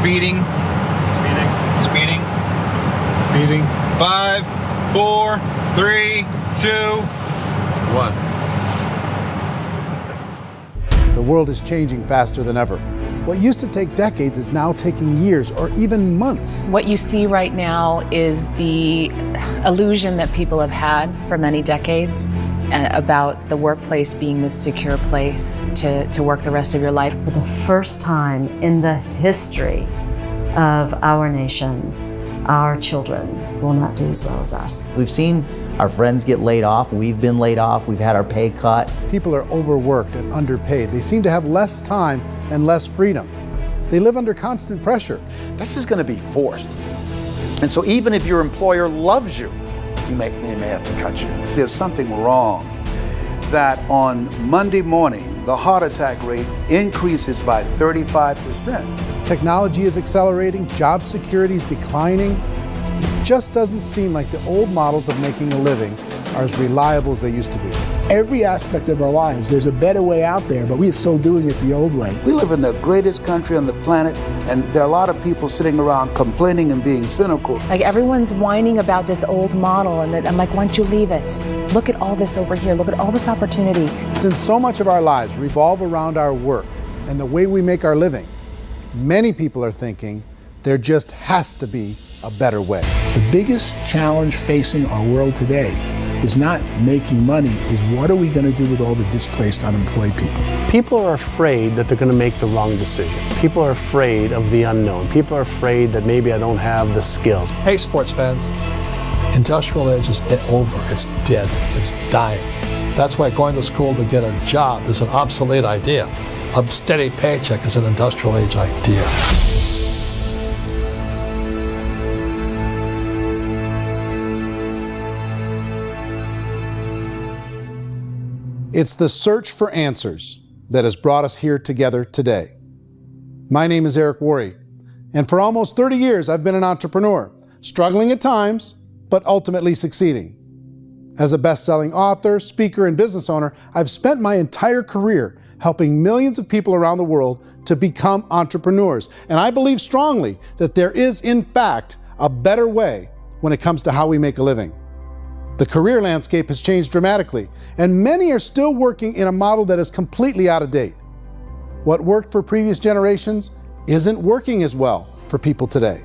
Speeding. Speeding. Speeding. 5, 4, 3, 2, 1. The world is changing faster than ever. What used to take decades is now taking years or even months. What you see right now is the illusion that people have had for many decades about the workplace being this secure place to work the rest of your life. For the first time in the history of our nation, our children will not do as well as us. We've seen our friends get laid off. We've been laid off. We've had our pay cut. People are overworked and underpaid. They seem to have less time and less freedom. They live under constant pressure. This is going to be forced. And so even if your employer loves you, they may have to cut you. There's something wrong that on Monday morning, the heart attack rate increases by 35%. Technology is accelerating, job security is declining. It just doesn't seem like the old models of making a living are as reliable as they used to be. Every aspect of our lives, there's a better way out there, but we're still doing it the old way. We live in the greatest country on the planet, and there are a lot of people sitting around complaining and being cynical. Like everyone's whining about this old model, and I'm like, why don't you leave it? Look at all this over here. Look at all this opportunity. Since so much of our lives revolve around our work and the way we make our living, many people are thinking there just has to be a better way. The biggest challenge facing our world today is not making money, is what are we going to do with all the displaced, unemployed people? People are afraid that they're going to make the wrong decision. People are afraid of the unknown. People are afraid that maybe I don't have the skills. Hey, sports fans. Industrial age is over. It's dead. It's dying. That's why going to school to get a job is an obsolete idea. A steady paycheck is an industrial age idea. It's the search for answers that has brought us here together today. My name is Eric Worre, and for almost 30 years I've been an entrepreneur, struggling at times, but ultimately succeeding. As a best-selling author, speaker, and business owner, I've spent my entire career helping millions of people around the world to become entrepreneurs. And I believe strongly that there is, in fact, a better way when it comes to how we make a living. The career landscape has changed dramatically, and many are still working in a model that is completely out of date. What worked for previous generations isn't working as well for people today.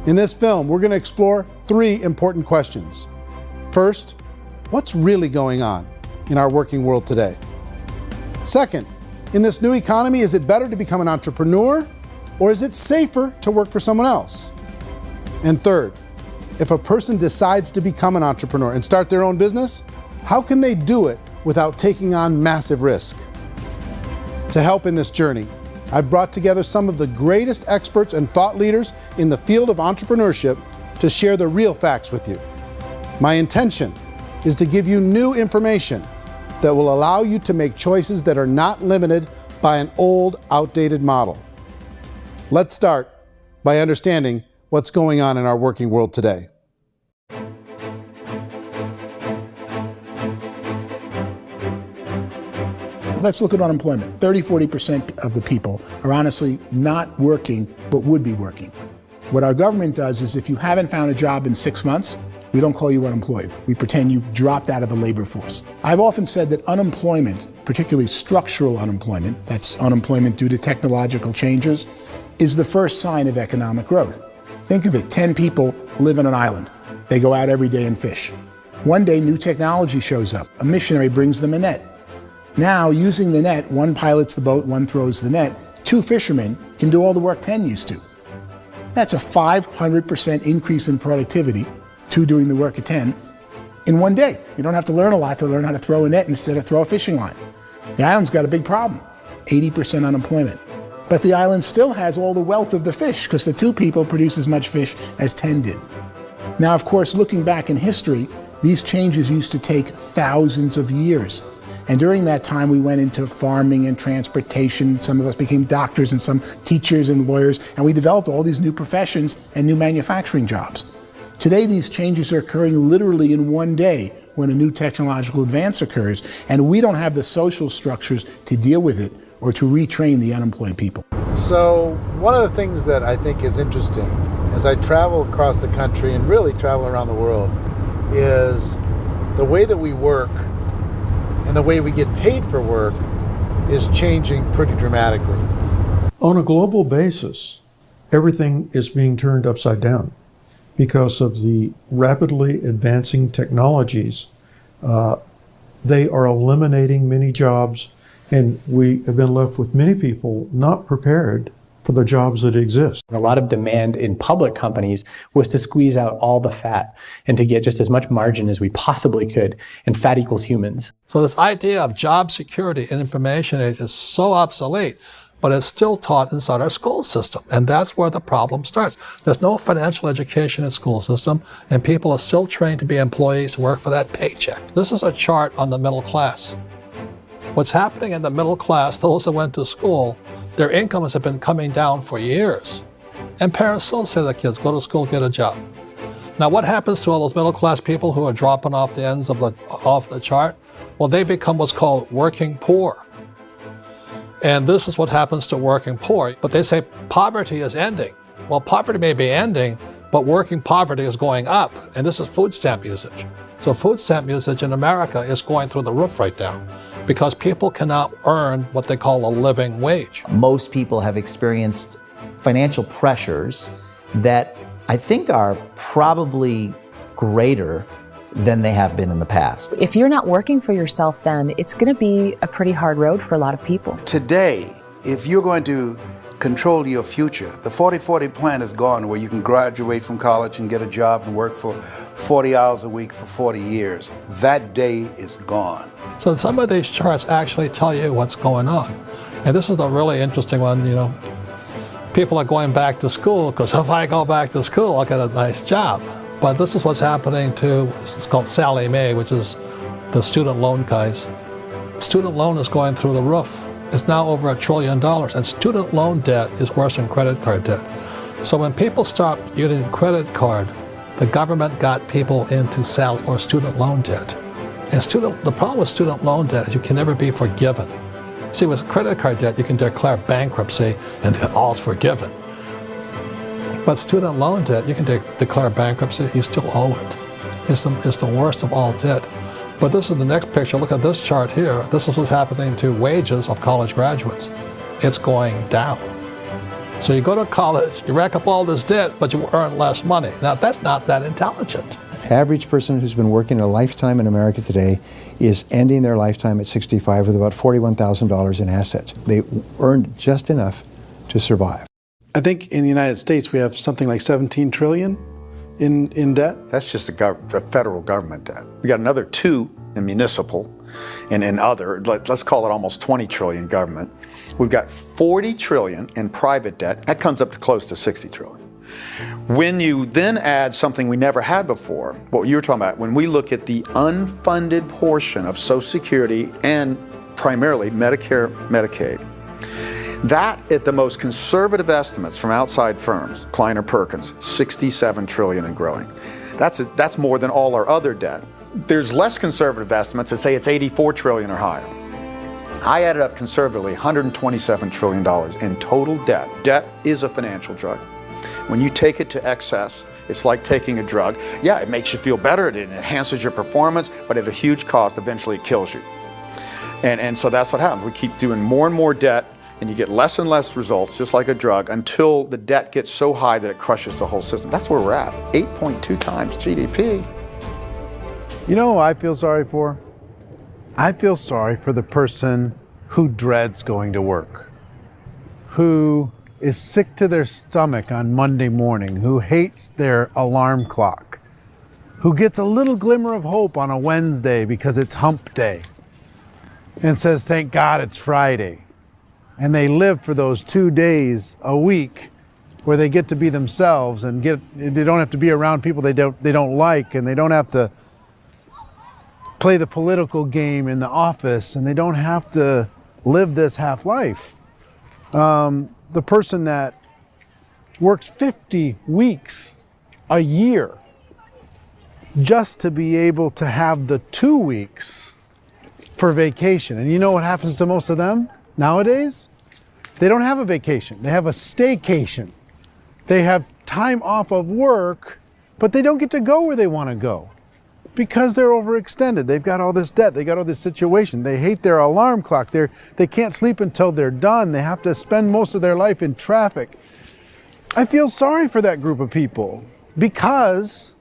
In this film, we're going to explore 3 important questions. First, what's really going on in our working world today? Second, in this new economy, is it better to become an entrepreneur, or is it safer to work for someone else? And third, if a person decides to become an entrepreneur and start their own business, how can they do it without taking on massive risk? To help in this journey, I've brought together some of the greatest experts and thought leaders in the field of entrepreneurship to share the real facts with you. My intention is to give you new information that will allow you to make choices that are not limited by an old, outdated model. Let's start by understanding what's going on in our working world today. Let's look at unemployment. 30–40% of the people are honestly not working, but would be working. What our government does is if you haven't found a job in 6 months, we don't call you unemployed. We pretend you dropped out of the labor force. I've often said that unemployment, particularly structural unemployment, that's unemployment due to technological changes, is the first sign of economic growth. Think of it, 10 people live on an island. They go out every day and fish. One day, new technology shows up. A missionary brings them a net. Now, using the net, one pilots the boat, one throws the net. 2 fishermen can do all the work 10 used to. That's a 500% increase in productivity, 2 doing the work of 10, in one day. You don't have to learn a lot to learn how to throw a net instead of throw a fishing line. The island's got a big problem, 80% unemployment. But the island still has all the wealth of the fish because the 2 people produce as much fish as 10 did. Now, of course, looking back in history, these changes used to take thousands of years. And during that time, we went into farming and transportation. Some of us became doctors and some teachers and lawyers, and we developed all these new professions and new manufacturing jobs. Today, these changes are occurring literally in one day when a new technological advance occurs, and we don't have the social structures to deal with it or to retrain the unemployed people. So one of the things that I think is interesting as I travel across the country and really travel around the world is the way that we work and the way we get paid for work is changing pretty dramatically. On a global basis, everything is being turned upside down because of the rapidly advancing technologies. They are eliminating many jobs, and we have been left with many people not prepared for the jobs that exist. A lot of demand in public companies was to squeeze out all the fat and to get just as much margin as we possibly could, and fat equals humans. So this idea of job security in information age is so obsolete, but it's still taught inside our school system. And that's where the problem starts. There's no financial education in school system, and people are still trained to be employees to work for that paycheck. This is a chart on the middle class. What's happening in the middle class, those that went to school, their incomes have been coming down for years. And parents still say to their kids, go to school, get a job. Now what happens to all those middle class people who are dropping off the ends of the chart? Well, they become what's called working poor. And this is what happens to working poor. But they say poverty is ending. Well, poverty may be ending, but working poverty is going up. And this is food stamp usage. So food stamp usage in America is going through the roof right now because people cannot earn what they call a living wage. Most people have experienced financial pressures that I think are probably greater than they have been in the past. If you're not working for yourself, then it's going to be a pretty hard road for a lot of people. Today, if you're going to control your future, the 40-40 plan is gone where you can graduate from college and get a job and work for 40 hours a week for 40 years. That day is gone. So some of these charts actually tell you what's going on. And this is a really interesting one, you know. People are going back to school because if I go back to school, I'll get a nice job. But this is what's happening to, it's called Sallie Mae, which is the student loan guys. Student loan is going through the roof. It's now over $1 trillion, and student loan debt is worse than credit card debt. So when people stopped using credit card, the government got people into student loan debt. And the problem with student loan debt is you can never be forgiven. See, with credit card debt, you can declare bankruptcy and all's forgiven. But student loan debt, you can declare bankruptcy, you still owe it. It's the worst of all debt. But this is the next picture. Look at this chart here. This is what's happening to wages of college graduates. It's going down. So you go to college, you rack up all this debt, but you earn less money. Now, that's not that intelligent. Average person who's been working a lifetime in America today is ending their lifetime at 65 with about $41,000 in assets. They earned just enough to survive. I think in the United States we have something like 17 trillion in debt. That's just the federal government debt. We got another 2 in municipal and in other, let's call it almost 20 trillion government. We've got 40 trillion in private debt. That comes up to close to 60 trillion. When you then add something we never had before, what you were talking about, when we look at the unfunded portion of Social Security and primarily Medicare, Medicaid, that at the most conservative estimates from outside firms, Kleiner Perkins, 67 trillion and growing. That's more than all our other debt. There's less conservative estimates that say it's 84 trillion or higher. I added up conservatively $127 trillion in total debt. Debt is a financial drug. When you take it to excess, it's like taking a drug. Yeah, it makes you feel better, it enhances your performance, but at a huge cost, eventually it kills you. And so that's what happens. We keep doing more and more debt, and you get less and less results, just like a drug, until the debt gets so high that it crushes the whole system. That's where we're at, 8.2 times GDP. You know who I feel sorry for? I feel sorry for the person who dreads going to work, who is sick to their stomach on Monday morning, who hates their alarm clock, who gets a little glimmer of hope on a Wednesday because it's hump day and says, thank God it's Friday. And they live for those 2 days a week where they get to be themselves and they don't have to be around people they don't like, and they don't have to play the political game in the office, and they don't have to live this half life. The person that works 50 weeks a year just to be able to have the 2 weeks for vacation. And you know what happens to most of them? Nowadays, they don't have a vacation. They have a staycation. They have time off of work, but they don't get to go where they want to go because they're overextended. They've got all this debt. They got all this situation. They hate their alarm clock. They can't sleep until they're done. They have to spend most of their life in traffic. I feel sorry for that group of people because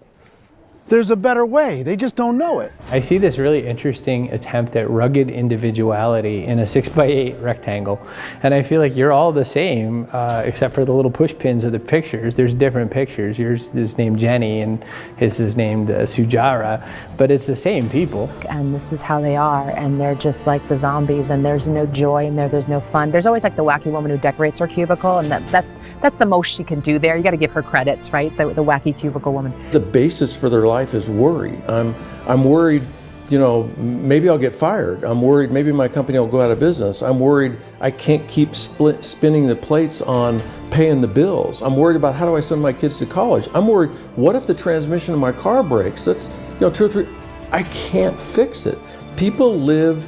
there's a better way. They just don't know it. I see this really interesting attempt at rugged individuality in a 6x8 rectangle. And I feel like you're all the same, except for the little push pins of the pictures. There's different pictures. Yours is named Jenny and his is named Sujara, but it's the same people. And this is how they are, and they're just like the zombies, and there's no joy in there, there's no fun. There's always like the wacky woman who decorates her cubicle, and that's the most she can do there. You got to give her credits, right? The wacky cubicle woman. The basis for their life is worry. I'm worried, maybe I'll get fired. I'm worried maybe my company will go out of business. I'm worried I can't keep spinning the plates on paying the bills. I'm worried about how do I send my kids to college. I'm worried, what if the transmission of my car breaks? That's 2 or 3, I can't fix it. People live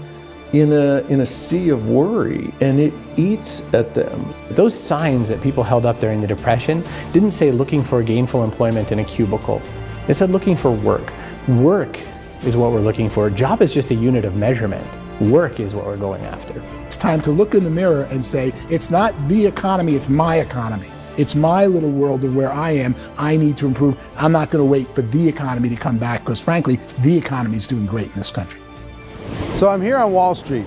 in a sea of worry, and it eats at them. Those signs that people held up during the Depression didn't say looking for gainful employment in a cubicle. It said looking for work. Work is what we're looking for. Job is just a unit of measurement. Work is what we're going after. It's time to look in the mirror and say, it's not the economy, it's my economy. It's my little world of where I am. I need to improve. I'm not going to wait for the economy to come back because frankly, the economy is doing great in this country. So I'm here on Wall Street,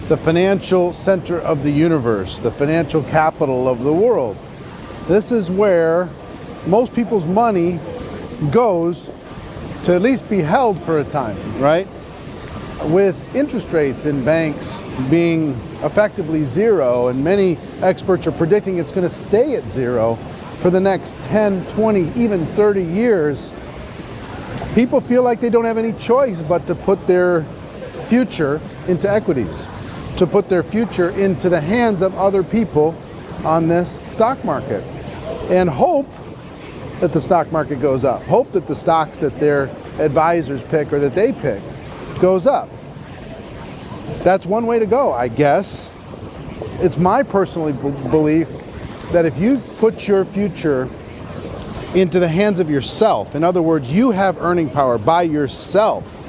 the financial center of the universe, the financial capital of the world. This is where most people's money goes to at least be held for a time, right? With interest rates in banks being effectively zero, and many experts are predicting it's going to stay at zero for the next 10, 20, even 30 years, people feel like they don't have any choice but to put their future into equities, to put their future into the hands of other people on this stock market, and hope that the stock market goes up, hope that the stocks that their advisors pick or that they pick goes up. That's one way to go, I guess. It's my personal belief that if you put your future into the hands of yourself, in other words, you have earning power by yourself,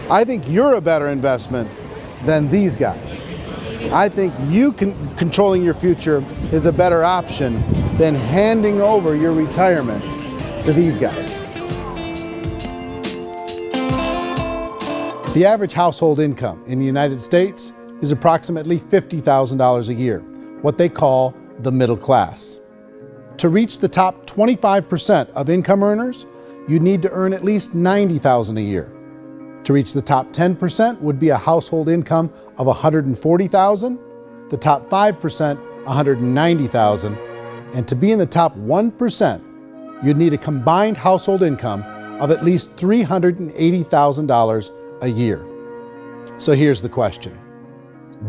I think you're a better investment than these guys. I think you controlling your future is a better option than handing over your retirement to these guys. The average household income in the United States is approximately $50,000 a year, what they call the middle class. To reach the top 25% of income earners, you'd need to earn at least $90,000 a year. To reach the top 10% would be a household income of $140,000, the top 5%, $190,000, and to be in the top 1%, you'd need a combined household income of at least $380,000 a year. So here's the question.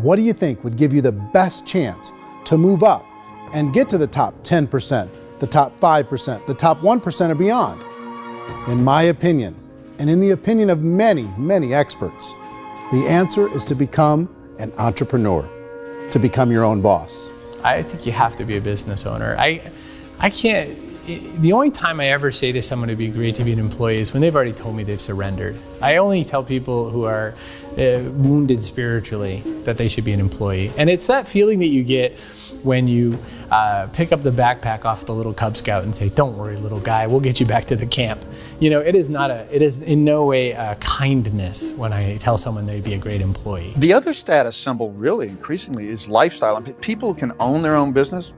What do you think would give you the best chance to move up and get to the top 10%, the top 5%, the top 1% or beyond? In my opinion, and in the opinion of many, many experts, the answer is to become an entrepreneur, to become your own boss. I think you have to be a business owner. I can't, the only time I ever say to someone it'd be great to be an employee is when they've already told me they've surrendered. I only tell people who are wounded spiritually that they should be an employee. And it's that feeling that you get when you pick up the backpack off the little Cub Scout and say, "Don't worry, little guy, we'll get you back to the camp." It is in no way a kindness when I tell someone they'd be a great employee. The other status symbol really increasingly is lifestyle. And people can own their own business,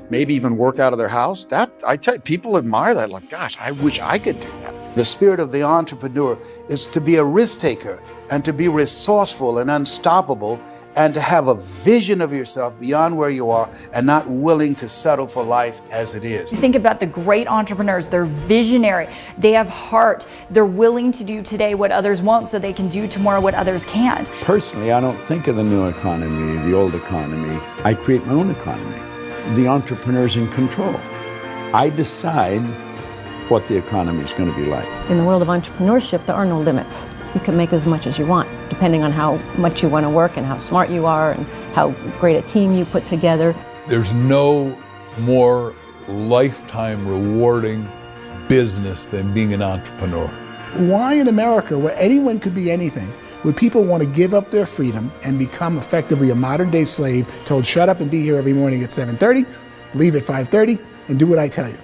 maybe even work out of their house. That, I tell you, people admire that. Like, gosh, I wish I could do that. The spirit of the entrepreneur is to be a risk taker and to be resourceful and unstoppable, and to have a vision of yourself beyond where you are and not willing to settle for life as it is. You think about the great entrepreneurs, they're visionary, they have heart, they're willing to do today what others won't so they can do tomorrow what others can't. Personally, I don't think of the new economy, the old economy. I create my own economy. The entrepreneur's in control. I decide what the economy is going to be like. In the world of entrepreneurship, there are no limits. You can make as much as you want, depending on how much you want to work and how smart you are and how great a team you put together. There's no more lifetime rewarding business than being an entrepreneur. Why in America, where anyone could be anything, would people want to give up their freedom and become effectively a modern day slave, told shut up and be here every morning at 7:30, leave at 5:30, and do what I tell you?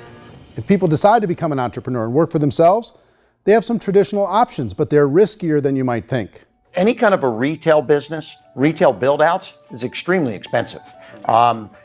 If people decide to become an entrepreneur and work for themselves, they have some traditional options, but they're riskier than you might think. Any kind of a retail business, retail build-outs, is extremely expensive.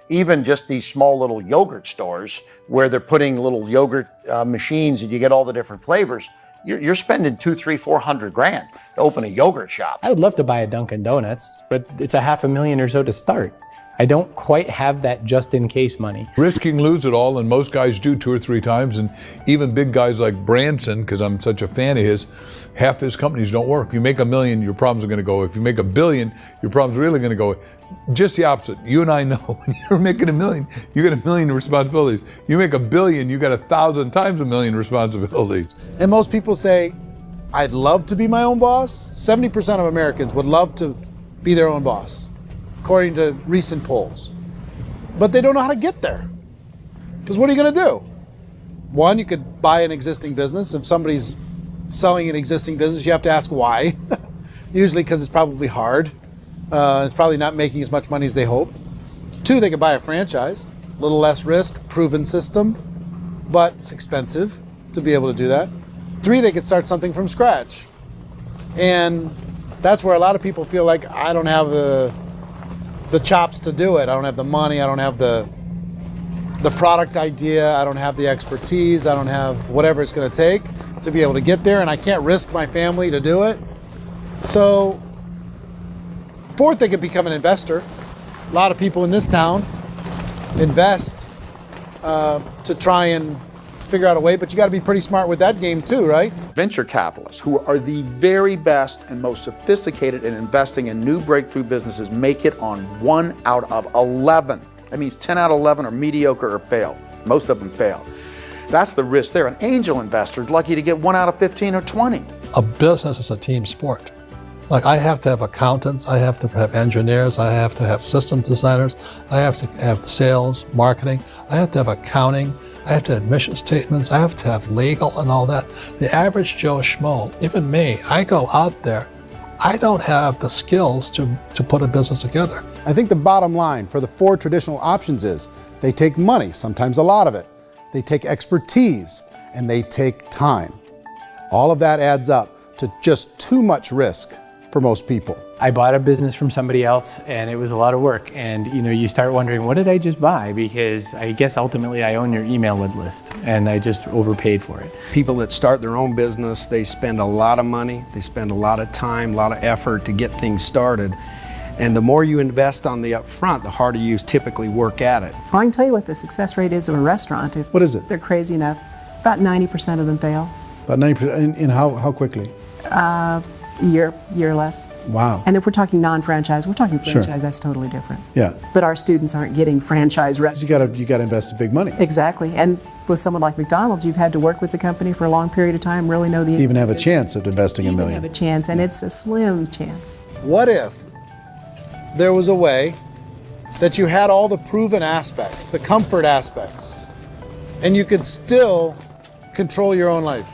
Even just these small little yogurt stores where they're putting little yogurt machines and you get all the different flavors, you're spending $200,000, $300,000, $400,000 to open a yogurt shop. I would love to buy a Dunkin' Donuts, but it's $500,000 or so to start. I don't quite have that just in case money. Risking lose it all, and most guys do 2 or 3 times, and even big guys like Branson, because I'm such a fan of his, half his companies don't work. If you make $1 million, your problems are going to go. If you make $1 billion, your problems are really going to go. Just the opposite. You and I know when you're making $1 million, you get $1 million responsibilities. You make $1 billion, you got 1,000 times $1 million responsibilities. And most people say, I'd love to be my own boss. 70% of Americans would love to be their own boss, according to recent polls. But they don't know how to get there. Because what are you going to do? One, you could buy an existing business. If somebody's selling an existing business, you have to ask why. Usually because it's probably hard. It's probably not making as much money as they hope. 2, they could buy a franchise. A little less risk, proven system, but it's expensive to be able to do that. 3, they could start something from scratch. And that's where a lot of people feel like, I don't have the chops to do it. I don't have the money. I don't have the product idea. I don't have the expertise. I don't have whatever it's going to take to be able to get there, and I can't risk my family to do it. So, 4th, they could become an investor. A lot of people in this town invest to try and figure out a way, but you got to be pretty smart with that game too, right? Venture capitalists, who are the very best and most sophisticated in investing in new breakthrough businesses, make it on 1 out of 11. That means 10 out of 11 are mediocre or fail. Most of them fail. That's the risk there. An angel investor is lucky to get 1 out of 15 or 20. A business is a team sport. Like, I have to have accountants, I have to have engineers, I have to have system designers, I have to have sales, marketing, I have to have accounting, I have to have mission statements, I have to have legal and all that. The average Joe Schmo, even me, I go out there, I don't have the skills to put a business together. I think the bottom line for the 4 traditional options is they take money, sometimes a lot of it. They take expertise, and they take time. All of that adds up to just too much risk for most people. I bought a business from somebody else and it was a lot of work. And you start wondering, what did I just buy? Because I guess ultimately I own your email list and I just overpaid for it. People that start their own business, they spend a lot of money, they spend a lot of time, a lot of effort to get things started. And the more you invest on the upfront, the harder you typically work at it. Well, I can tell you what the success rate is of a restaurant. What is it? They're crazy enough. About 90% of them fail. About 90%, in how quickly? Year or less. Wow. And if we're talking non-franchise, we're talking franchise, Sure. That's totally different. Yeah. But our students aren't getting franchise restaurants. You got to invest big money. Exactly. And with someone like McDonald's, you've had to work with the company for a long period of time, really know the To even have a chance at investing $1 million. have a chance, and it's a slim chance. What if there was a way that you had all the proven aspects, the comfort aspects, and you could still control your own life?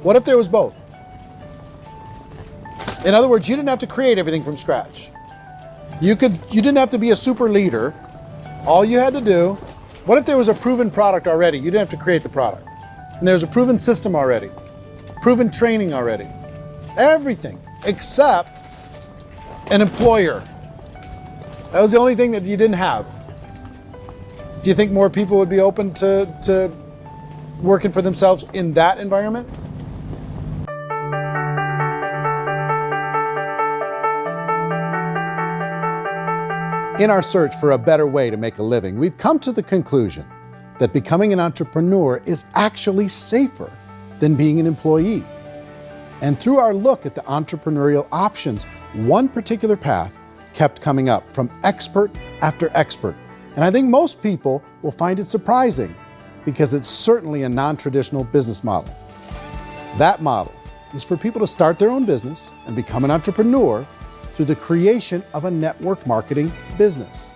What if there was both? In other words, you didn't have to create everything from scratch. You didn't have to be a super leader. All you had to do, what if there was a proven product already? You didn't have to create the product. And there's a proven system already, proven training already. Everything except an employer. That was the only thing that you didn't have. Do you think more people would be open to working for themselves in that environment? In our search for a better way to make a living, we've come to the conclusion that becoming an entrepreneur is actually safer than being an employee. And through our look at the entrepreneurial options, one particular path kept coming up from expert after expert. And I think most people will find it surprising because it's certainly a non-traditional business model. That model is for people to start their own business and become an entrepreneur through the creation of a network marketing business.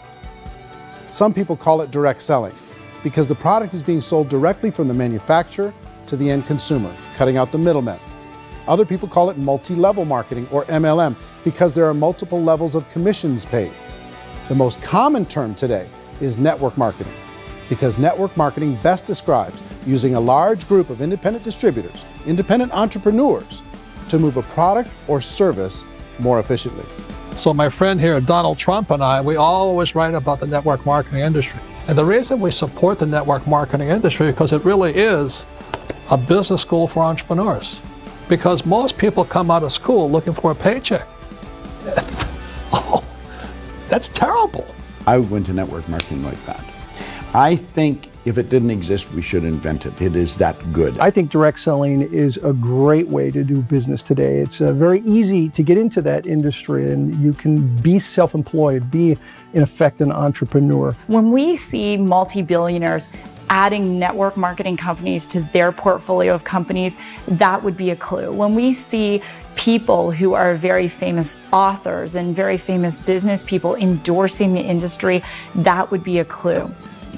Some people call it direct selling because the product is being sold directly from the manufacturer to the end consumer, cutting out the middlemen. Other people call it multi-level marketing, or MLM, because there are multiple levels of commissions paid. The most common term today is network marketing, because network marketing best describes using a large group of independent distributors, independent entrepreneurs, to move a product or service more efficiently. So my friend here, Donald Trump, and I, we always write about the network marketing industry. And the reason we support the network marketing industry is because it really is a business school for entrepreneurs. Because most people come out of school looking for a paycheck. Oh, that's terrible. I went to network marketing like that. I think if it didn't exist, we should invent it. It is that good. I think direct selling is a great way to do business today. It's very easy to get into that industry, and you can be self-employed, be in effect an entrepreneur. When we see multi-billionaires adding network marketing companies to their portfolio of companies, that would be a clue. When we see people who are very famous authors and very famous business people endorsing the industry, that would be a clue.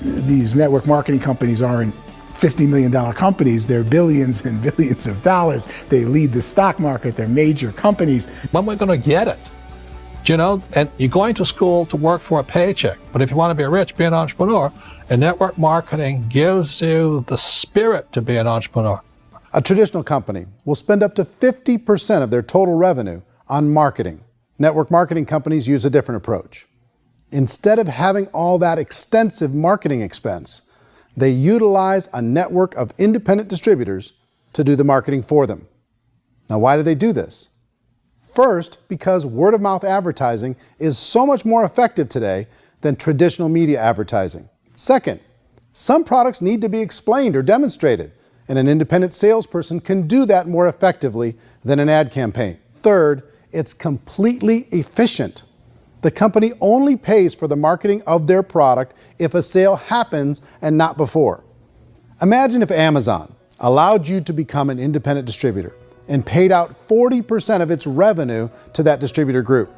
These network marketing companies aren't $50 million companies. They're billions and billions of dollars. They lead the stock market. They're major companies. When we're going to get it? You know, and you're going to school to work for a paycheck, but if you want to be rich, be an entrepreneur, and network marketing gives you the spirit to be an entrepreneur. A traditional company will spend up to 50% of their total revenue on marketing. Network marketing companies use a different approach. Instead of having all that extensive marketing expense, they utilize a network of independent distributors to do the marketing for them. Now, why do they do this? First, because word-of-mouth advertising is so much more effective today than traditional media advertising. Second, some products need to be explained or demonstrated, and an independent salesperson can do that more effectively than an ad campaign. Third, it's completely efficient. The company only pays for the marketing of their product if a sale happens and not before. Imagine if Amazon allowed you to become an independent distributor and paid out 40% of its revenue to that distributor group.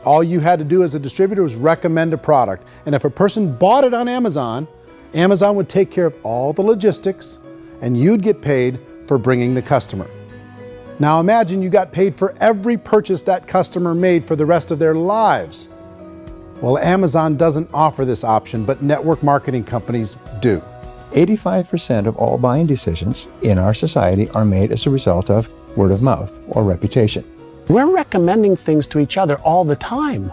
All you had to do as a distributor was recommend a product, and if a person bought it on Amazon, Amazon would take care of all the logistics, and you'd get paid for bringing the customer. Now imagine you got paid for every purchase that customer made for the rest of their lives. Well, Amazon doesn't offer this option, but network marketing companies do. 85% of all buying decisions in our society are made as a result of word of mouth or reputation. We're recommending things to each other all the time.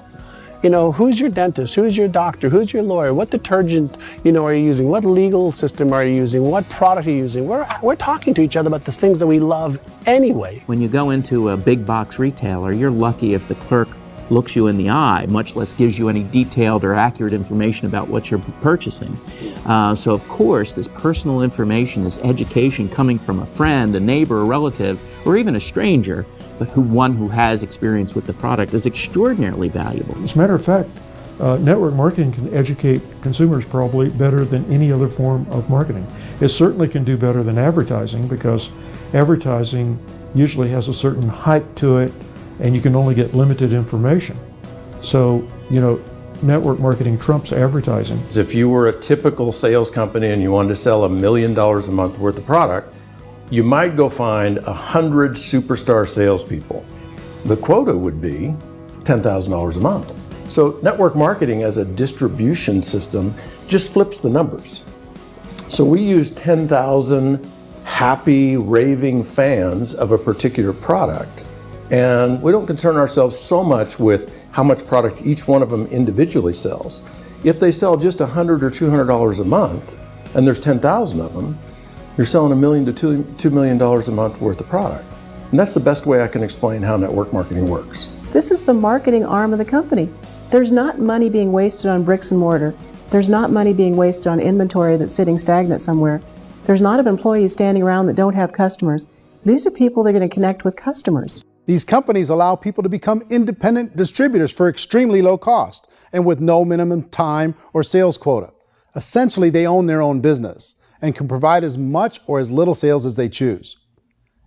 You know, who's your dentist? Who's your doctor? Who's your lawyer? What detergent, are you using? What legal system are you using? What product are you using? We're talking to each other about the things that we love anyway. When you go into a big box retailer, you're lucky if the clerk looks you in the eye, much less gives you any detailed or accurate information about what you're purchasing. So of course, this personal information, this education coming from a friend, a neighbor, a relative, or even a stranger, but one who has experience with the product is extraordinarily valuable. As a matter of fact, network marketing can educate consumers probably better than any other form of marketing. It certainly can do better than advertising because advertising usually has a certain hype to it and you can only get limited information. So, network marketing trumps advertising. If you were a typical sales company and you wanted to sell $1 million a month worth of product, you might go find 100 superstar salespeople. The quota would be $10,000 a month. So network marketing as a distribution system just flips the numbers. So we use 10,000 happy, raving fans of a particular product, and we don't concern ourselves so much with how much product each one of them individually sells. If they sell just $100 or $200 a month, and there's 10,000 of them, you're selling $1 million to $2 million a month worth of product. And that's the best way I can explain how network marketing works. This is the marketing arm of the company. There's not money being wasted on bricks and mortar. There's not money being wasted on inventory that's sitting stagnant somewhere. There's not of employees standing around that don't have customers. These are people that are going to connect with customers. These companies allow people to become independent distributors for extremely low cost and with no minimum time or sales quota. Essentially, they own their own business and can provide as much or as little sales as they choose.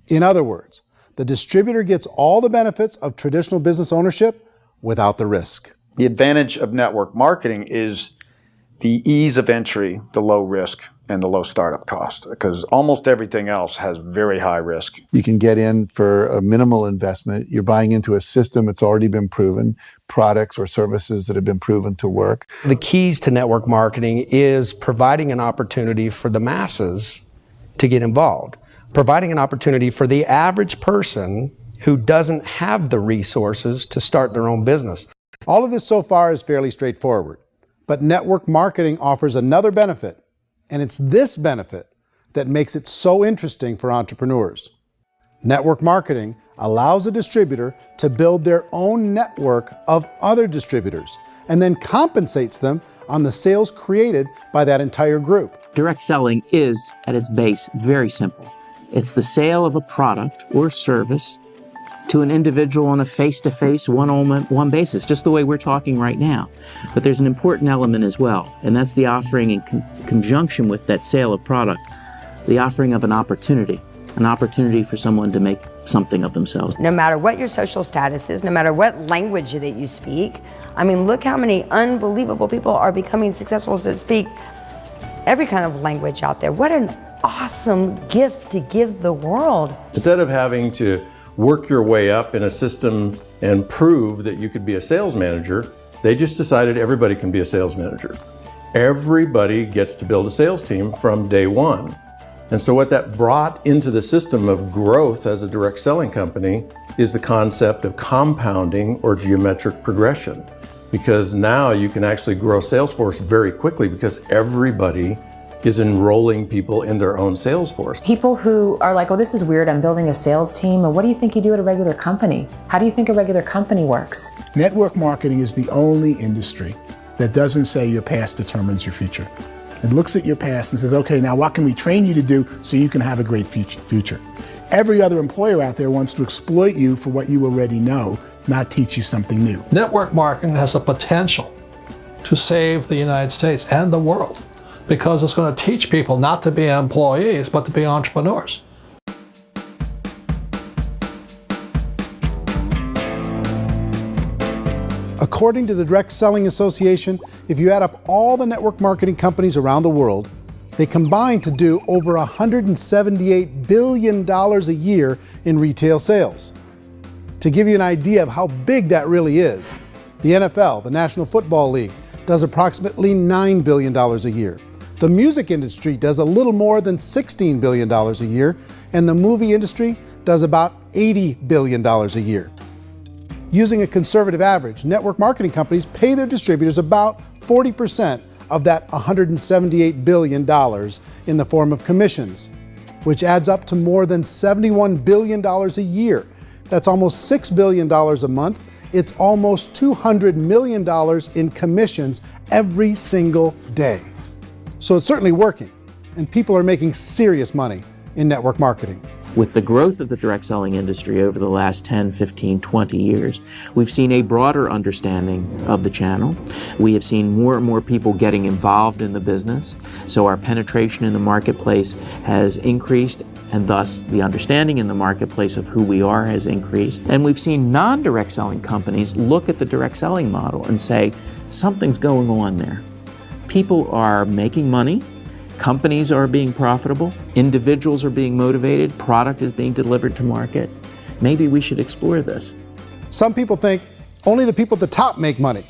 In other words, the distributor gets all the benefits of traditional business ownership without the risk. The advantage of network marketing is the ease of entry, the low risk, and the low startup cost, because almost everything else has very high risk. You can get in for a minimal investment. You're buying into a system that's already been proven, products or services that have been proven to work. The keys to network marketing is providing an opportunity for the masses to get involved, providing an opportunity for the average person who doesn't have the resources to start their own business. All of this so far is fairly straightforward, but network marketing offers another benefit, and it's this benefit that makes it so interesting for entrepreneurs. Network marketing allows a distributor to build their own network of other distributors and then compensates them on the sales created by that entire group. Direct selling is, at its base, very simple. It's the sale of a product or service to an individual on a face-to-face, one-on-one basis, just the way we're talking right now. But there's an important element as well, and that's the offering in conjunction with that sale of product, the offering of an opportunity for someone to make something of themselves. No matter what your social status is, no matter what language that you speak, I mean, look how many unbelievable people are becoming successful to speak every kind of language out there. What an awesome gift to give the world. Instead of having to work your way up in a system and prove that you could be a sales manager, they just decided everybody can be a sales manager. Everybody gets to build a sales team from day one. And so what that brought into the system of growth as a direct selling company is the concept of compounding or geometric progression. Because now you can actually grow sales force very quickly because everybody is enrolling people in their own sales force. People who are like, oh, this is weird, I'm building a sales team. And what do you think you do at a regular company? How do you think a regular company works? Network marketing is the only industry that doesn't say your past determines your future. It looks at your past and says, okay, now what can we train you to do so you can have a great future? Every other employer out there wants to exploit you for what you already know, not teach you something new. Network marketing has the potential to save the United States and the world, because it's going to teach people not to be employees, but to be entrepreneurs. According to the Direct Selling Association, if you add up all the network marketing companies around the world, they combine to do over $178 billion a year in retail sales. To give you an idea of how big that really is, the NFL, the National Football League, does approximately $9 billion a year. The music industry does a little more than $16 billion a year, and the movie industry does about $80 billion a year. Using a conservative average, network marketing companies pay their distributors about 40% of that $178 billion in the form of commissions, which adds up to more than $71 billion a year. That's almost $6 billion a month. It's almost $200 million in commissions every single day. So it's certainly working, and people are making serious money in network marketing. With the growth of the direct selling industry over the last 10, 15, 20 years, we've seen a broader understanding of the channel. We have seen more and more people getting involved in the business, so our penetration in the marketplace has increased, and thus the understanding in the marketplace of who we are has increased. And we've seen non-direct selling companies look at the direct selling model and say, something's going on there. People are making money, companies are being profitable, individuals are being motivated, product is being delivered to market. Maybe we should explore this. Some people think only the people at the top make money.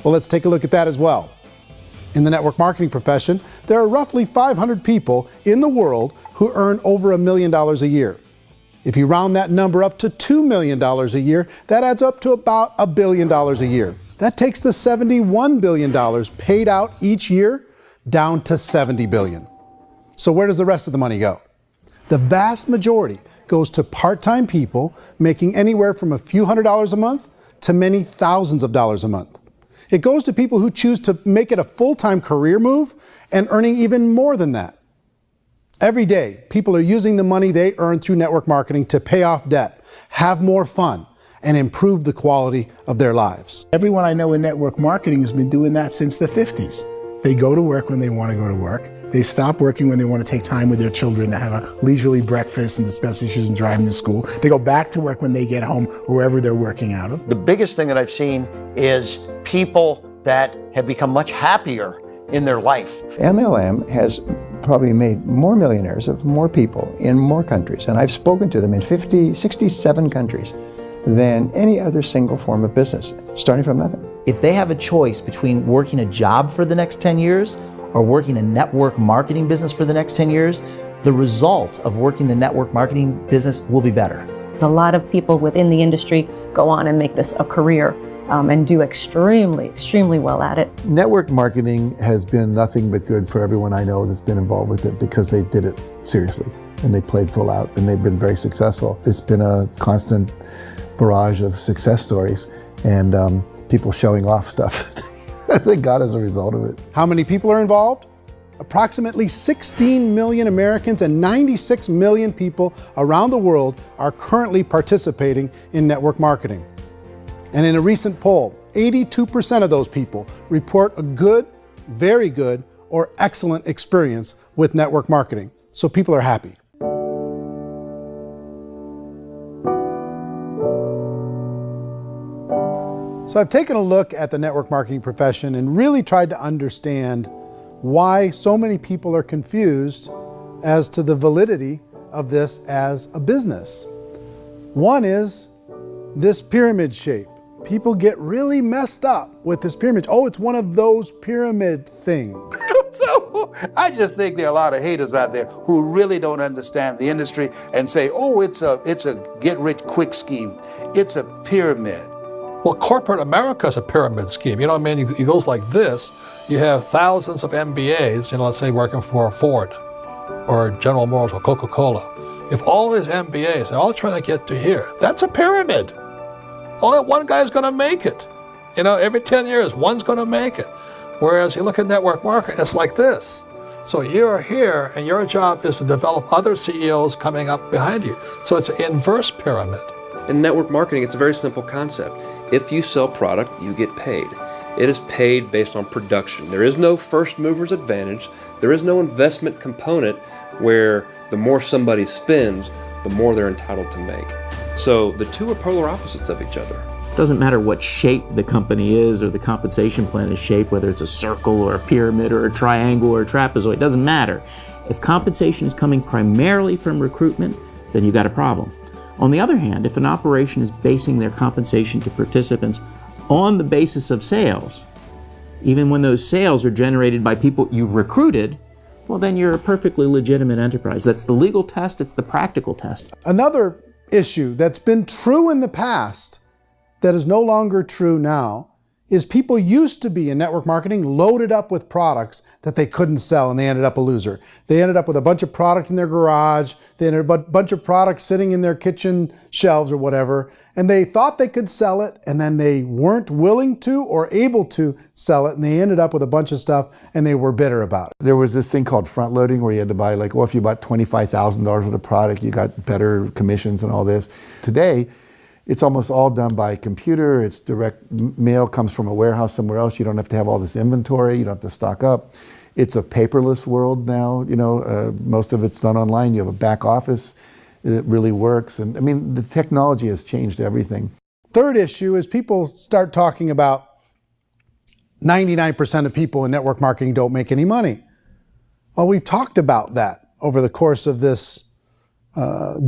Well, let's take a look at that as well. In the network marketing profession, there are roughly 500 people in the world who earn over $1 million a year. If you round that number up to $2 million a year, that adds up to about $1 billion a year. That takes the $71 billion paid out each year down to $70 billion. So where does the rest of the money go? The vast majority goes to part-time people making anywhere from a few $100s a month to many thousands of dollars a month. It goes to people who choose to make it a full-time career move and earning even more than that. Every day, people are using the money they earn through network marketing to pay off debt, have more fun, and improve the quality of their lives. Everyone I know in network marketing has been doing that since the 50s. They go to work when they want to go to work. They stop working when they want to take time with their children to have a leisurely breakfast and discuss issues and driving to school. They go back to work when they get home, wherever they're working out of. The biggest thing that I've seen is people that have become much happier in their life. MLM has probably made more millionaires of more people in more countries, and I've spoken to them in 67 countries, than any other single form of business, starting from nothing. If they have a choice between working a job for the next 10 years or working a network marketing business for the next 10 years, the result of working the network marketing business will be better. A lot of people within the industry go on and make this a career and do extremely well at it. Network marketing has been nothing but good for everyone I know that's been involved with it because they did it seriously and they played full out and they've been very successful. It's been a constant barrage of success stories and people showing off stuff that they got as a result of it. How many people are involved? Approximately 16 million Americans and 96 million people around the world are currently participating in network marketing. And in a recent poll, 82% of those people report a good, very good, or excellent experience with network marketing. So people are happy. So I've taken a look at the network marketing profession and really tried to understand why so many people are confused as to the validity of this as a business. One is this pyramid shape. People get really messed up with this pyramid. Oh, it's one of those pyramid things. So I just think there are a lot of haters out there who really don't understand the industry and say, oh, it's a get-rich-quick scheme. It's a pyramid. Well, corporate America is a pyramid scheme. You know what I mean? It goes like this. You have thousands of MBAs, let's say working for Ford or General Motors or Coca-Cola. If all these MBAs, they're all trying to get to here, that's a pyramid. Only one guy's going to make it. Every 10 years, one's going to make it. Whereas you look at network marketing, it's like this. So you're here, and your job is to develop other CEOs coming up behind you. So it's an inverse pyramid. In network marketing, it's a very simple concept. If you sell product, you get paid. It is paid based on production. There is no first mover's advantage. There is no investment component where the more somebody spends, the more they're entitled to make. So the two are polar opposites of each other. It doesn't matter what shape the company is or the compensation plan is shaped, whether it's a circle or a pyramid or a triangle or a trapezoid, it doesn't matter. If compensation is coming primarily from recruitment, then you got a problem. On the other hand, if an operation is basing their compensation to participants on the basis of sales, even when those sales are generated by people you've recruited, well, then you're a perfectly legitimate enterprise. That's the legal test, it's the practical test. Another issue that's been true in the past that is no longer true now is people used to be in network marketing loaded up with products that they couldn't sell and they ended up a loser. They ended up with a bunch of product in their garage, they ended up with a bunch of products sitting in their kitchen shelves or whatever, and they thought they could sell it and then they weren't willing to or able to sell it and they ended up with a bunch of stuff and they were bitter about it. There was this thing called front loading where you had to buy if you bought $25,000 worth of product, you got better commissions and all this. Today, it's almost all done by computer. It's direct mail comes from a warehouse somewhere else. You don't have to have all this inventory. You don't have to stock up. It's a paperless world now. Most of it's done online. You have a back office. It really works. And the technology has changed everything. Third issue is people start talking about 99% of people in network marketing don't make any money. Well, we've talked about that over the course of this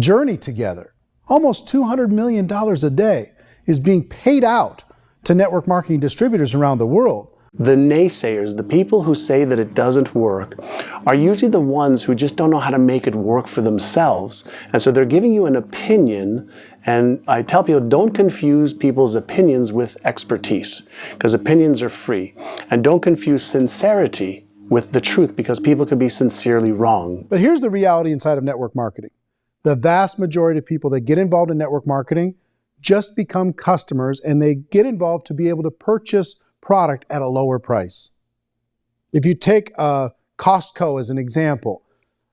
journey together. Almost $200 million a day is being paid out to network marketing distributors around the world. The naysayers, the people who say that it doesn't work, are usually the ones who just don't know how to make it work for themselves. And so they're giving you an opinion, and I tell people, don't confuse people's opinions with expertise, because opinions are free. And don't confuse sincerity with the truth, because people can be sincerely wrong. But here's the reality inside of network marketing. The vast majority of people that get involved in network marketing just become customers and they get involved to be able to purchase product at a lower price. If you take Costco as an example,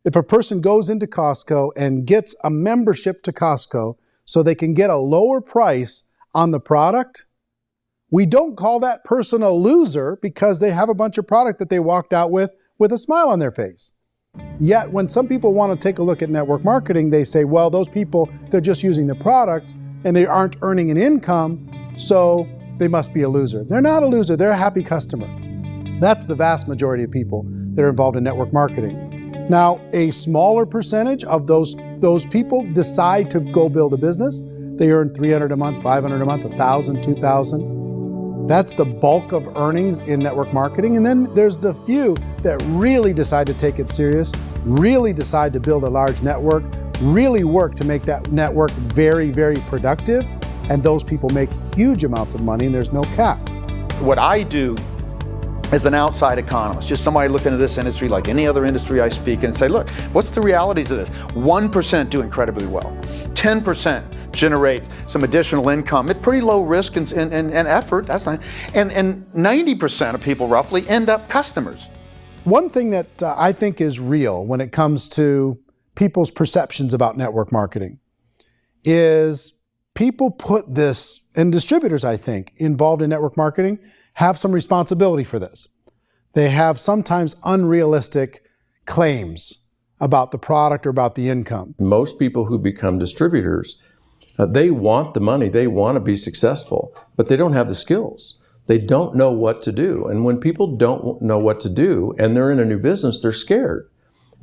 if a person goes into Costco and gets a membership to Costco so they can get a lower price on the product, we don't call that person a loser because they have a bunch of product that they walked out with with a smile on their face. Yet when some people want to take a look at network marketing, they say, well, those people, they're just using the product and they aren't earning an income, so they must be a loser. They're not a loser, they're a happy customer. That's the vast majority of people that are involved in network marketing. Now, a smaller percentage of those people decide to go build a business. They earn $300 a month, $500 a month, $1,000, $2,000. That's the bulk of earnings in network marketing. And then there's the few that really decide to take it serious, really decide to build a large network, really work to make that network very, very productive. And those people make huge amounts of money and there's no cap. What I do as an outside economist, just somebody looking into this industry like any other industry I speak and say, look, what's the realities of this? 1% do incredibly well. 10% generate some additional income at pretty low risk and effort, that's fine. And 90% of people roughly end up customers. One thing that I think is real when it comes to people's perceptions about network marketing is people put this, and distributors, I think, involved in network marketing have some responsibility for this. They have sometimes unrealistic claims about the product or about the income. Most people who become distributors, they want the money, they want to be successful, but they don't have the skills. They don't know what to do. And when people don't know what to do and they're in a new business, they're scared.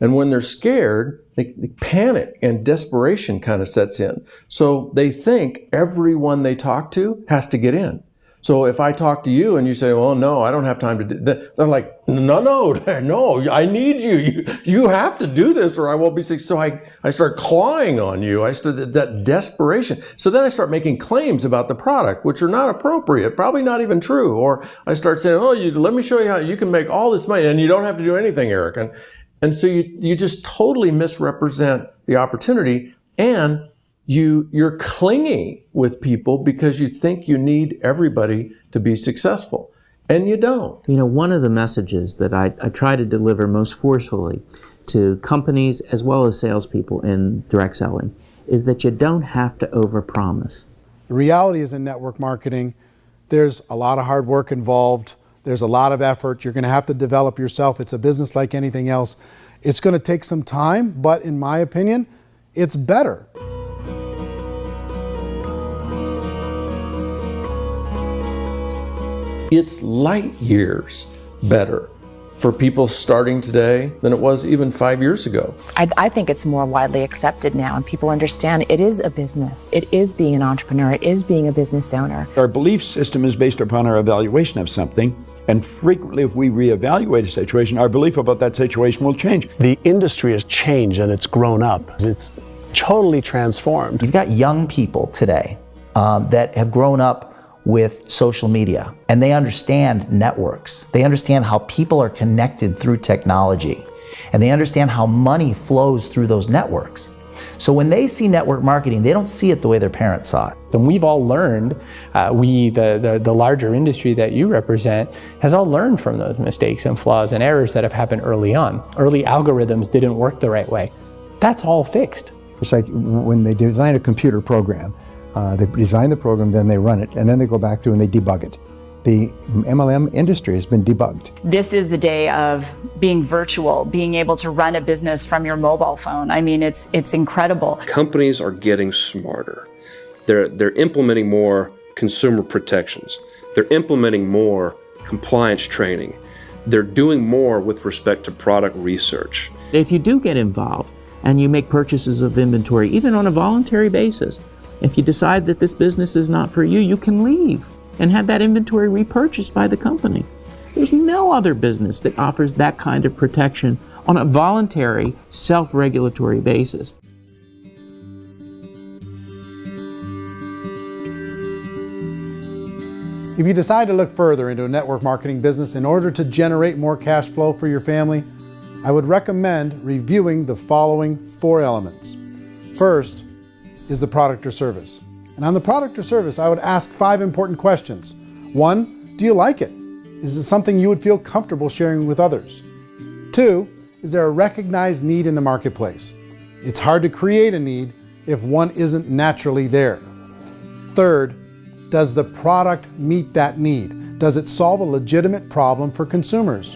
And when they're scared, they panic and desperation kind of sets in. So they think everyone they talk to has to get in. So if I talk to you and you say, well, no, I don't have time to do that, they're like, no, I need you. You have to do this or I won't be successful. So I start clawing on you. I start that desperation. So then I start making claims about the product, which are not appropriate, probably not even true. Or I start saying, let me show you how you can make all this money and you don't have to do anything, Eric. And so you just totally misrepresent the opportunity, and you're clingy with people because you think you need everybody to be successful, and you don't. You know, one of the messages that I try to deliver most forcefully to companies as well as salespeople in direct selling is that you don't have to overpromise. The reality is in network marketing, there's a lot of hard work involved. There's a lot of effort. You're going to have to develop yourself. It's a business like anything else. It's going to take some time, but in my opinion, it's better. It's light years better for people starting today than it was even 5 years ago. I think it's more widely accepted now, and people understand it is a business. It is being an entrepreneur. It is being a business owner. Our belief system is based upon our evaluation of something. And frequently, if we reevaluate a situation, our belief about that situation will change. The industry has changed and it's grown up. It's totally transformed. You've got young people today that have grown up with social media, and they understand networks. They understand how people are connected through technology, and they understand how money flows through those networks. So when they see network marketing, they don't see it the way their parents saw it. And we've all learned, the larger industry that you represent, has all learned from those mistakes and flaws and errors that have happened early on. Early algorithms didn't work the right way. That's all fixed. It's like when they design a computer program, they design the program, then they run it, and then they go back through and they debug it. The MLM industry has been debugged. This is the day of being virtual, being able to run a business from your mobile phone. I mean, it's incredible. Companies are getting smarter. They're implementing more consumer protections. They're implementing more compliance training. They're doing more with respect to product research. If you do get involved and you make purchases of inventory, even on a voluntary basis, if you decide that this business is not for you, you can leave and have that inventory repurchased by the company. There's no other business that offers that kind of protection on a voluntary, self-regulatory basis. If you decide to look further into a network marketing business in order to generate more cash flow for your family, I would recommend reviewing the following 4 elements. First is the product or service. And on the product or service, I would ask 5 important questions. 1, do you like it? Is it something you would feel comfortable sharing with others? 2, is there a recognized need in the marketplace? It's hard to create a need if one isn't naturally there. 3rd, does the product meet that need? Does it solve a legitimate problem for consumers?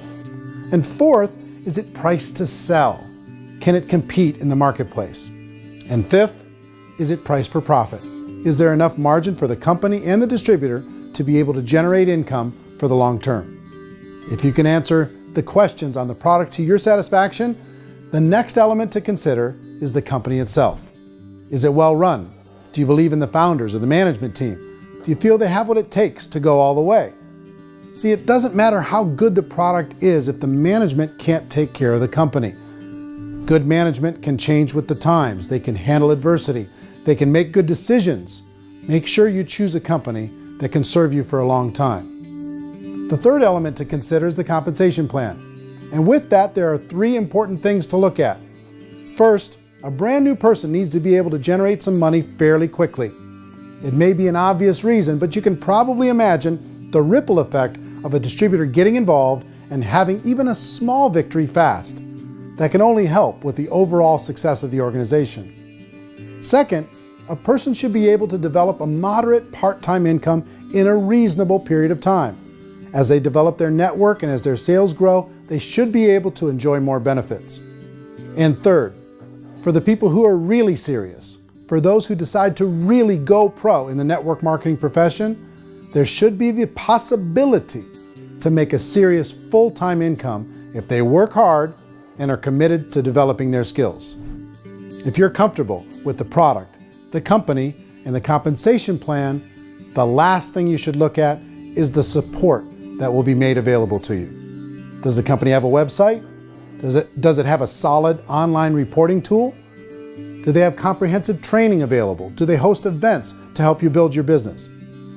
And 4th, is it priced to sell? Can it compete in the marketplace? And fifth, is it priced for profit? Is there enough margin for the company and the distributor to be able to generate income for the long term? If you can answer the questions on the product to your satisfaction, the next element to consider is the company itself. Is it well run? Do you believe in the founders or the management team? Do you feel they have what it takes to go all the way? See, it doesn't matter how good the product is if the management can't take care of the company. Good management can change with the times. They can handle adversity. They can make good decisions. Make sure you choose a company that can serve you for a long time. The third element to consider is the compensation plan. And with that, there are 3 important things to look at. First, a brand new person needs to be able to generate some money fairly quickly. It may be an obvious reason, but you can probably imagine the ripple effect of a distributor getting involved and having even a small victory fast. That can only help with the overall success of the organization. Second, a person should be able to develop a moderate part-time income in a reasonable period of time. As they develop their network and as their sales grow, they should be able to enjoy more benefits. And third, for the people who are really serious, for those who decide to really go pro in the network marketing profession, there should be the possibility to make a serious full-time income if they work hard and are committed to developing their skills. If you're comfortable with the product, the company, and the compensation plan, the last thing you should look at is the support that will be made available to you. Does the company have a website? Does it have a solid online reporting tool? Do they have comprehensive training available? Do they host events to help you build your business?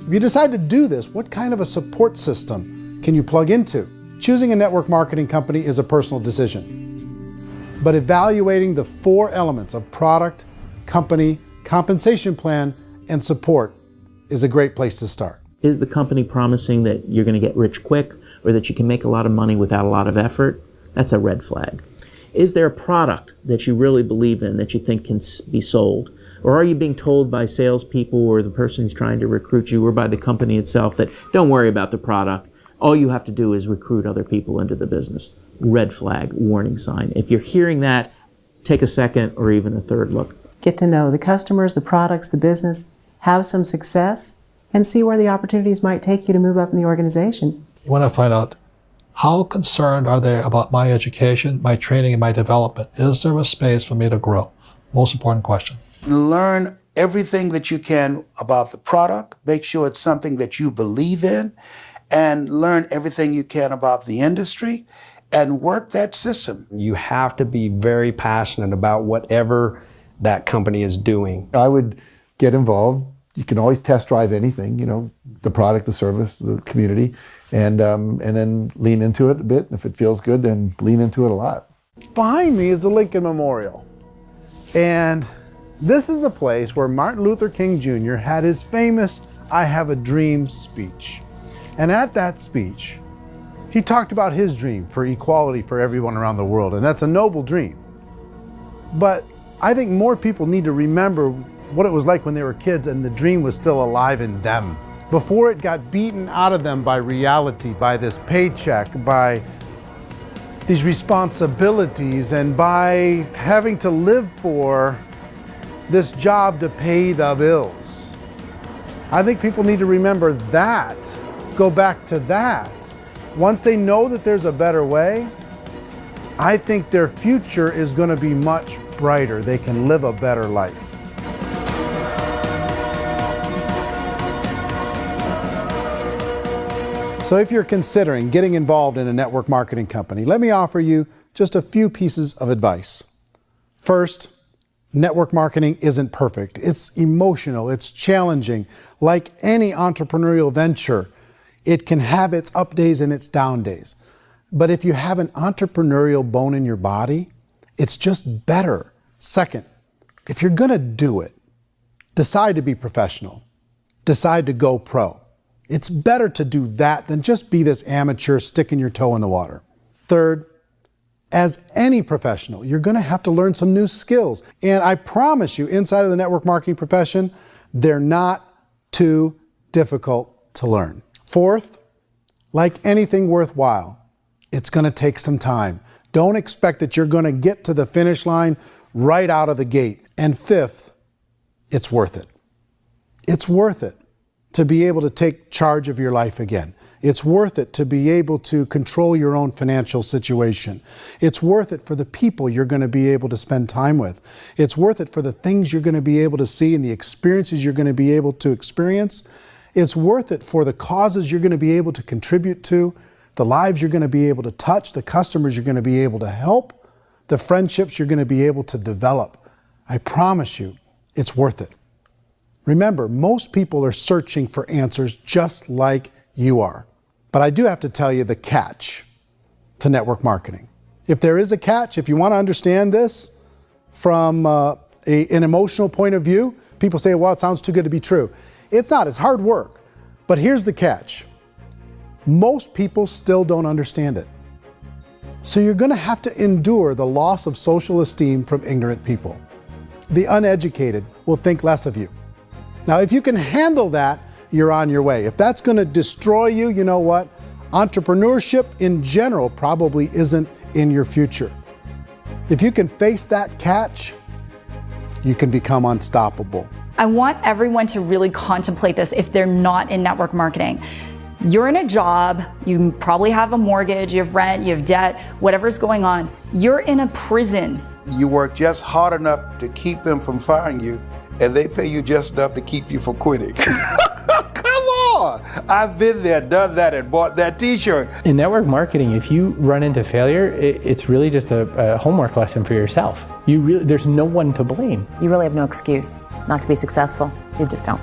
If you decide to do this, what kind of a support system can you plug into? Choosing a network marketing company is a personal decision. But evaluating the 4 elements of product, company, compensation plan, and support is a great place to start. Is the company promising that you're going to get rich quick or that you can make a lot of money without a lot of effort? That's a red flag. Is there a product that you really believe in that you think can be sold? Or are you being told by salespeople or the person who's trying to recruit you or by the company itself that don't worry about the product, all you have to do is recruit other people into the business? Red flag, warning sign. If you're hearing that, take a second or even a third look. Get to know the customers, the products, the business, have some success, and see where the opportunities might take you to move up in the organization. You want to find out how concerned are they about my education, my training, and my development? Is there a space for me to grow? Most important question. Learn everything that you can about the product. Make sure it's something that you believe in, and learn everything you can about the industry and work that system. You have to be very passionate about whatever that company is doing. I would get involved. You can always test drive anything, the product, the service, the community, and then lean into it a bit. If it feels good, then lean into it a lot. Behind me is the Lincoln Memorial. And this is a place where Martin Luther King Jr. had his famous "I Have a Dream" speech. And at that speech, he talked about his dream for equality for everyone around the world, and that's a noble dream. But I think more people need to remember what it was like when they were kids and the dream was still alive in them. Before it got beaten out of them by reality, by this paycheck, by these responsibilities, and by having to live for this job to pay the bills. I think people need to remember that, go back to that. Once they know that there's a better way, I think their future is going to be much brighter. They can live a better life. So if you're considering getting involved in a network marketing company, let me offer you just a few pieces of advice. First, network marketing isn't perfect. It's emotional, it's challenging. Like any entrepreneurial venture, it can have its up days and its down days. But if you have an entrepreneurial bone in your body, it's just better. Second, if you're gonna do it, decide to be professional. Decide to go pro. It's better to do that than just be this amateur sticking your toe in the water. Third, as any professional, you're gonna have to learn some new skills. And I promise you, inside of the network marketing profession, they're not too difficult to learn. Fourth, like anything worthwhile, it's gonna take some time. Don't expect that you're going to get to the finish line right out of the gate. And fifth, it's worth it. It's worth it to be able to take charge of your life again. It's worth it to be able to control your own financial situation. It's worth it for the people you're going to be able to spend time with. It's worth it for the things you're going to be able to see and the experiences you're going to be able to experience. It's worth it for the causes you're going to be able to contribute to, the lives you're going to be able to touch, the customers you're going to be able to help, the friendships you're going to be able to develop. I promise you, it's worth it. Remember, most people are searching for answers just like you are. But I do have to tell you the catch to network marketing. If there is a catch, if you want to understand this from an emotional point of view, people say, well, it sounds too good to be true. It's not, it's hard work. But here's the catch. Most people still don't understand it. So you're going to have to endure the loss of social esteem from ignorant people. The uneducated will think less of you. Now, if you can handle that, you're on your way. If that's going to destroy you, you know what? Entrepreneurship in general probably isn't in your future. If you can face that catch, you can become unstoppable. I want everyone to really contemplate this if they're not in network marketing. You're in a job, you probably have a mortgage, you have rent, you have debt, whatever's going on. You're in a prison. You work just hard enough to keep them from firing you, and they pay you just enough to keep you from quitting. Come on! I've been there, done that, and bought that t-shirt. In network marketing, if you run into failure, it's really just a homework lesson for yourself. There's no one to blame. You really have no excuse not to be successful. You just don't.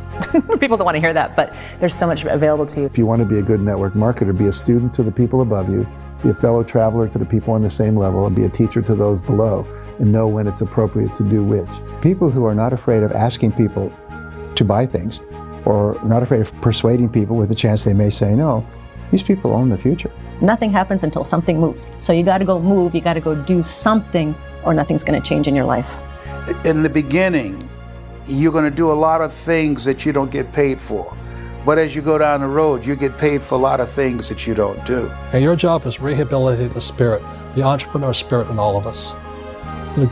People don't want to hear that, but there's so much available to you. If you want to be a good network marketer, be a student to the people above you, be a fellow traveler to the people on the same level, and be a teacher to those below, and know when it's appropriate to do which. People who are not afraid of asking people to buy things, or not afraid of persuading people with a chance they may say no, these people own the future. Nothing happens until something moves. So you got to go move, you got to go do something, or nothing's going to change in your life. In the beginning, you're going to do a lot of things that you don't get paid for. But as you go down the road, you get paid for a lot of things that you don't do. And your job is rehabilitate the spirit, the entrepreneur spirit in all of us.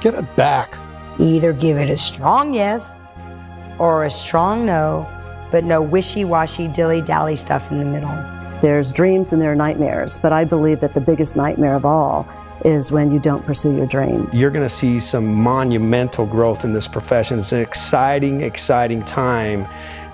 Get it back. Either give it a strong yes or a strong no, but no wishy-washy, dilly-dally stuff in the middle. There's dreams and there are nightmares, but I believe that the biggest nightmare of all is when you don't pursue your dream. You're going to see some monumental growth in this profession. It's an exciting, exciting time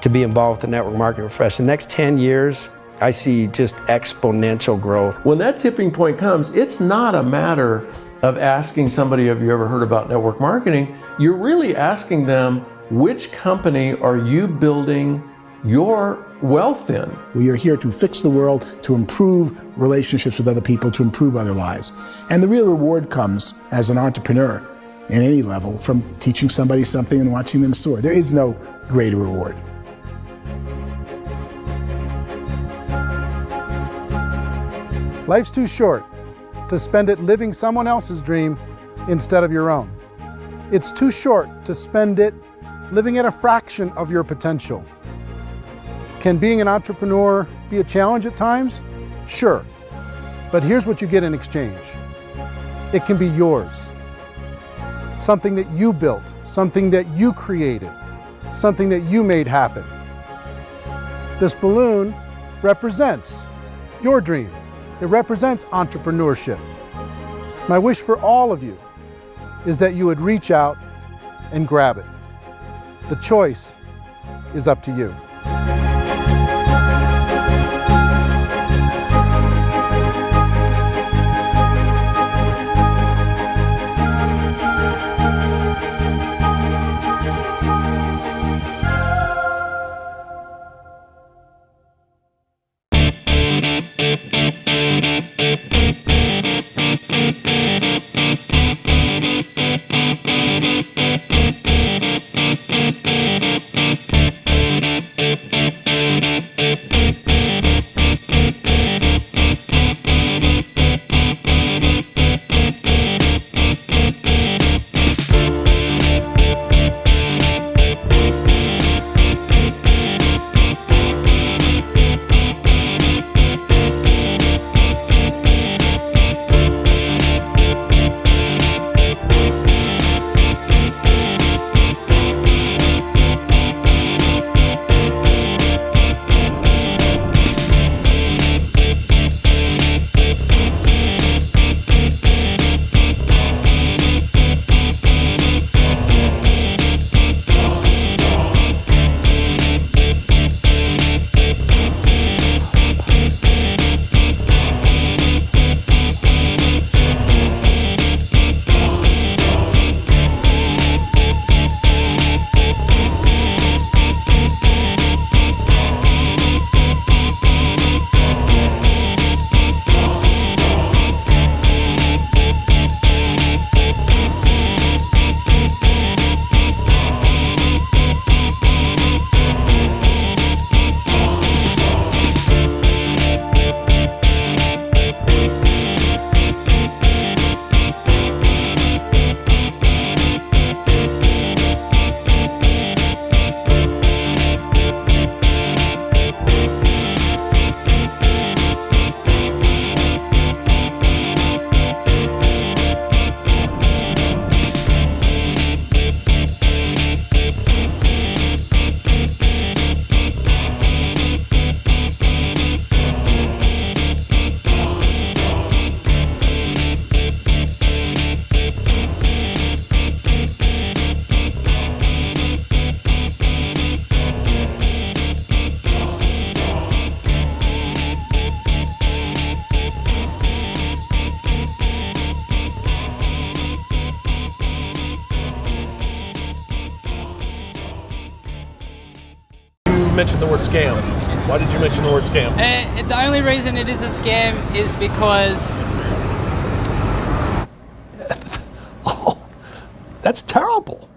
to be involved with the network marketing profession. The next 10 years, I see just exponential growth. When that tipping point comes, it's not a matter of asking somebody, have you ever heard about network marketing? You're really asking them, which company are you building your wealth in? We are here to fix the world, to improve relationships with other people, to improve other lives. And the real reward comes as an entrepreneur in any level from teaching somebody something and watching them soar. There is no greater reward. Life's too short to spend it living someone else's dream instead of your own. It's too short to spend it living at a fraction of your potential. Can being an entrepreneur be a challenge at times? Sure. But here's what you get in exchange. It can be yours. Something that you built, something that you created, something that you made happen. This balloon represents your dream. It represents entrepreneurship. My wish for all of you is that you would reach out and grab it. The choice is up to you. Thank you. mentioned the word scam. Why did you mention the word scam? The only reason it is a scam is because... That's terrible.